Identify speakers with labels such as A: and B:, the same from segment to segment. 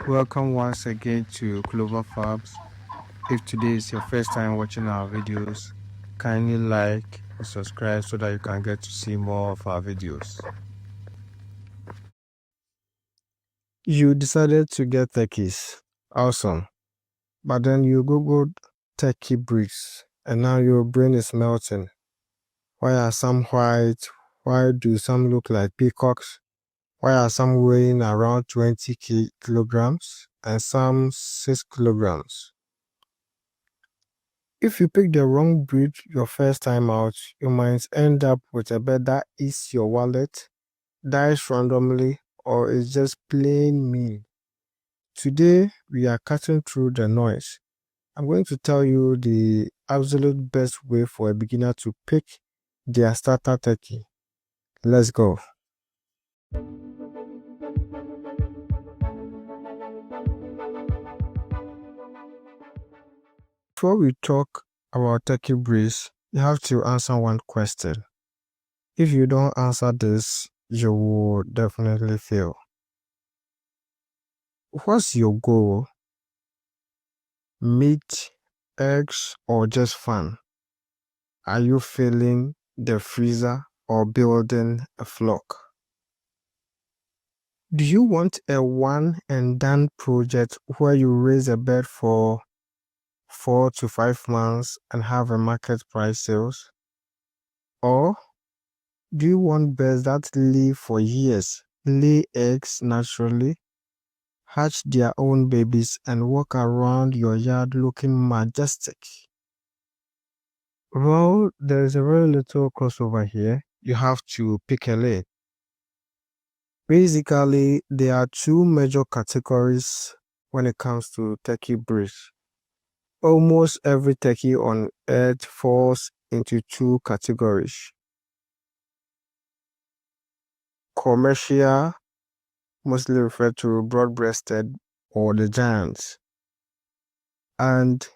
A: Welcome once again to Clover Farms. If today is your first time watching our videos, kindly like and subscribe so that you can get to see more of our videos. You decided to get turkeys. Awesome. But then you googled turkey breeds and now your brain is melting. Why are some white? Why do some look like peacocks? Why are some weighing around 20 kilograms and some 6 kilograms? If you pick the wrong breed your first time out, you might end up with a bird that eats your wallet, dies randomly, or is just plain mean. Today, we are cutting through the noise. I'm going to tell you the absolute best way for a beginner to pick their starter turkey. Let's go. Before we talk about turkey breeds, you have to answer one question. If you don't answer this, you will definitely fail. What's your goal? Meat, eggs, or just fun? Are you filling the freezer or building a flock? Do you want a one and done project where you raise a bird for 4 to 5 months and have a market price sales? Or do you want birds that live for years, lay eggs naturally, hatch their own babies, and walk around your yard looking majestic? Well, there's a very little crossover here. You have to pick a lane. Basically, there are two major categories when it comes to turkey breeds. Almost every turkey on earth falls into two categories. Commercial, mostly referred to broad-breasted or the giants. And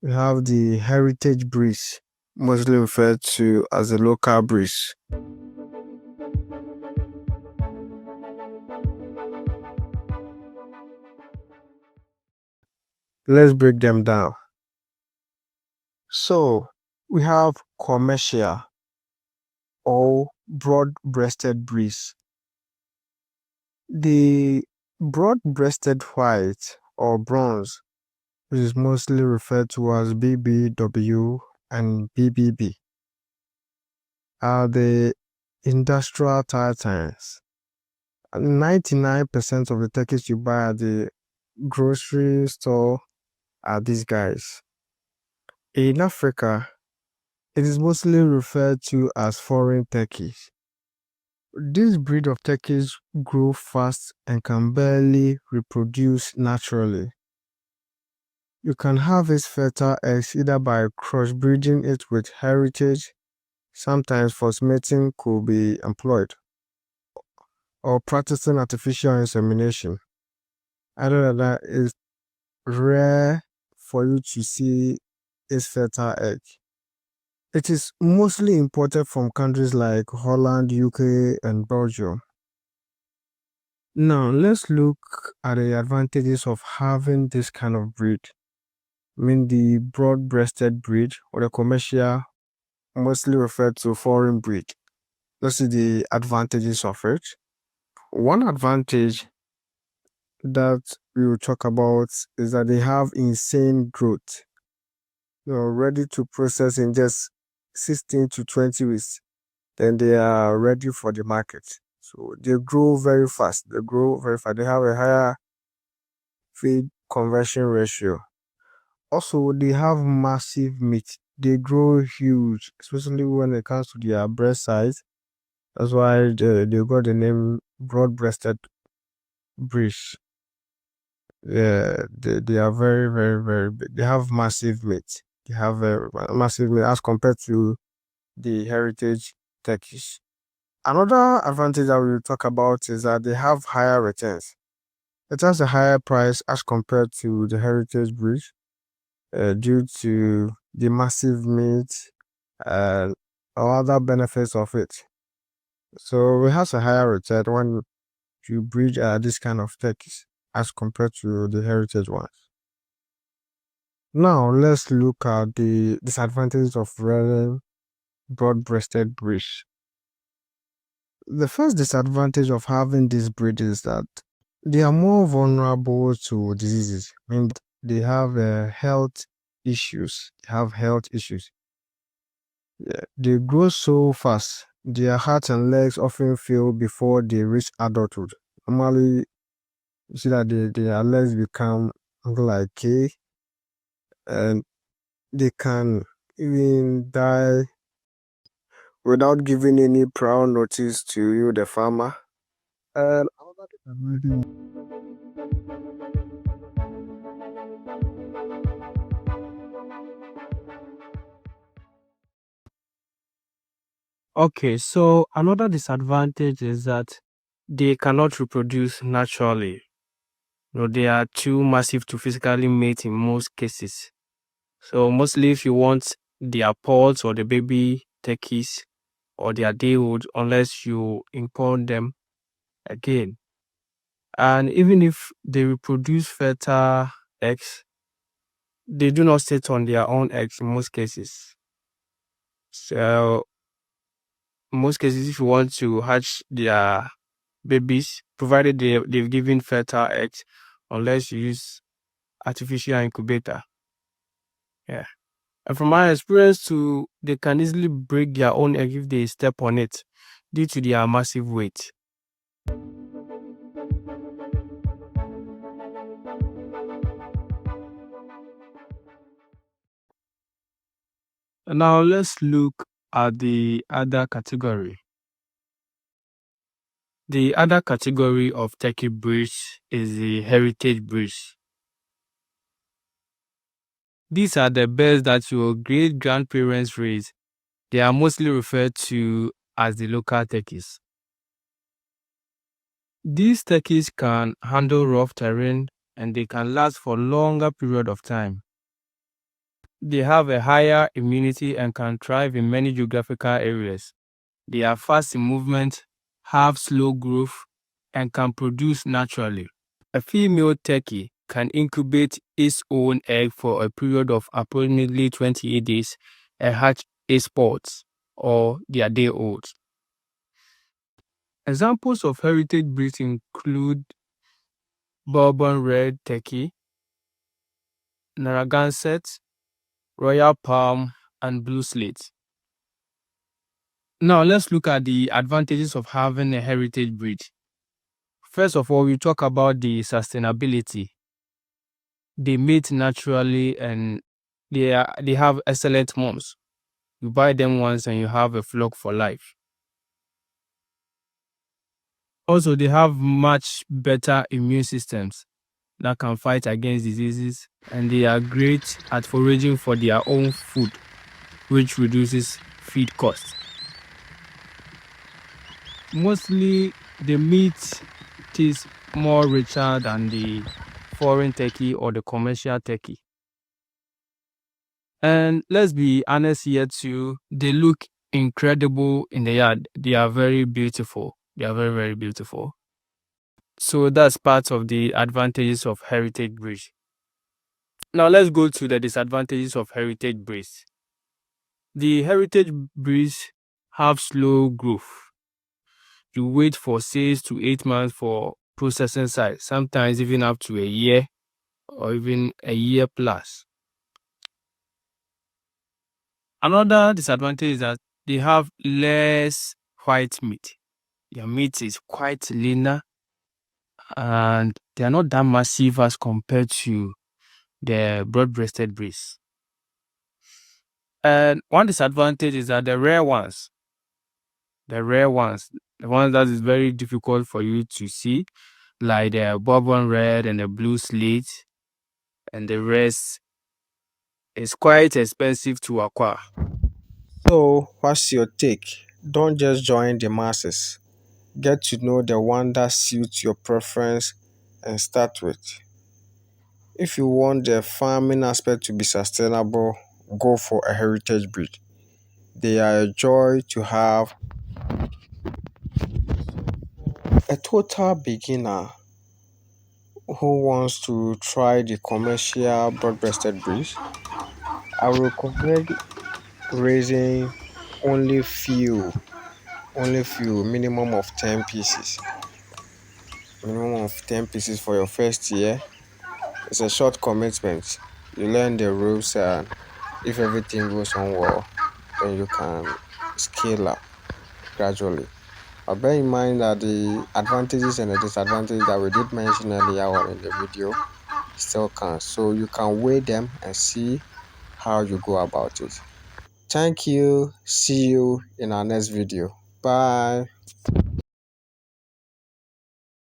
A: we have the heritage breeds, mostly referred to as the local breeds. Let's break them down. So, we have commercial or broad-breasted breeds. The broad-breasted white or bronze, which is mostly referred to as BBW and BBB, are the industrial titans. 99% of the turkeys you buy at the grocery store are these guys. In Africa, it is mostly referred to as foreign turkeys. This breed of turkeys grow fast and can barely reproduce naturally. You can harvest fertile eggs either by crossbreeding it with heritage, sometimes for mating could be employed, or practicing artificial insemination. Other than that, it's rare for you to see its fertile egg. It is mostly imported from countries like Holland, UK, and Belgium. Now, let's look at the advantages of having this kind of breed. I mean, the broad-breasted breed or the commercial, mostly referred to foreign breed. Let's see the advantages of it. One advantage that we will talk about is that they have insane growth. They're ready to process in just 16 to 20 weeks. Then they are ready for the market. So they grow very fast. They grow very fast. They have a higher feed conversion ratio. Also, they have massive meat. They grow huge, especially when it comes to their breast size. That's why they got the name broad-breasted breeds. Yeah, they are very, very, very big. They have massive meat. They have a massive meat as compared to the heritage turkeys. Another advantage that we will talk about is that they have higher returns. It has a higher price as compared to the heritage breed due to the massive meat and other benefits of it. So it has a higher return when you breed this kind of turkeys. as compared to the heritage ones. Now let's look at the disadvantages of rearing broad-breasted breeds. The first disadvantage of having this breed is that they are more vulnerable to diseases. I mean, they have health issues. They have health issues. Yeah, they grow so fast. Their heart and legs often fail before they reach adulthood. Normally, you see that their legs become like K, and they can even die without giving any prior notice to you, the farmer. And okay, so another disadvantage is that they cannot reproduce naturally. They are too massive to physically mate in most cases. So mostly if you want their pods or the baby turkeys or their day old, unless you import them again. And even if they reproduce fertile eggs, they do not sit on their own eggs in most cases. So in most cases, if you want to hatch their babies, provided they've given fertile eggs, unless you use artificial incubator. Yeah. And from my experience too, they can easily break their own egg if they step on it due to their massive weight. Now let's look at the other category. The other category of turkey breeds is the heritage breeds. These are the birds that your great grandparents raised. They are mostly referred to as the local turkeys. These turkeys can handle rough terrain and they can last for longer period of time. They have a higher immunity and can thrive in many geographical areas. They are fast in movement, have slow growth, and can produce naturally. A female turkey can incubate its own egg for a period of approximately 28 days and hatch its pods or their day olds. Examples of heritage breeds include Bourbon Red Turkey, Narragansett, Royal Palm, and Blue Slate. Now let's look at the advantages of having a heritage breed. First of all, we talk about the sustainability. They mate naturally and they have excellent moms. You buy them once and you have a flock for life. Also, they have much better immune systems that can fight against diseases, and they are great at foraging for their own food, which reduces feed costs. Mostly, the meat tastes more richer than the foreign turkey or the commercial turkey. And let's be honest here too, they look incredible in the yard. They are very beautiful. They are very, very beautiful. So that's part of the advantages of heritage breeds. Now let's go to the disadvantages of heritage breeds. The heritage breeds have slow growth. You wait for 6 to 8 months for processing size, sometimes even up to a year or even a year plus. Another disadvantage is that they have less white meat. Their meat is quite leaner and they are not that massive as compared to the broad-breasted breeds. And one disadvantage is that the ones, the ones that is very difficult for you to see, like the Bourbon Red and the Blue Slate, and the rest is quite expensive to acquire.
B: So, what's your take? Don't just join the masses. Get to know the one that suits your preference and start with. If you want the farming aspect to be sustainable, go for a heritage breed. They are a joy to have. A total beginner, who wants to try the commercial broad-breasted breed, I would recommend raising only few, minimum of 10 pieces. Minimum of 10 pieces for your first year. It's a short commitment. You learn the ropes, and if everything goes on well, then you can scale up gradually. But bear in mind that the advantages and the disadvantages that we did mention earlier on in the video still count. So you can weigh them and see how you go about it. Thank you. See you in our next video. Bye.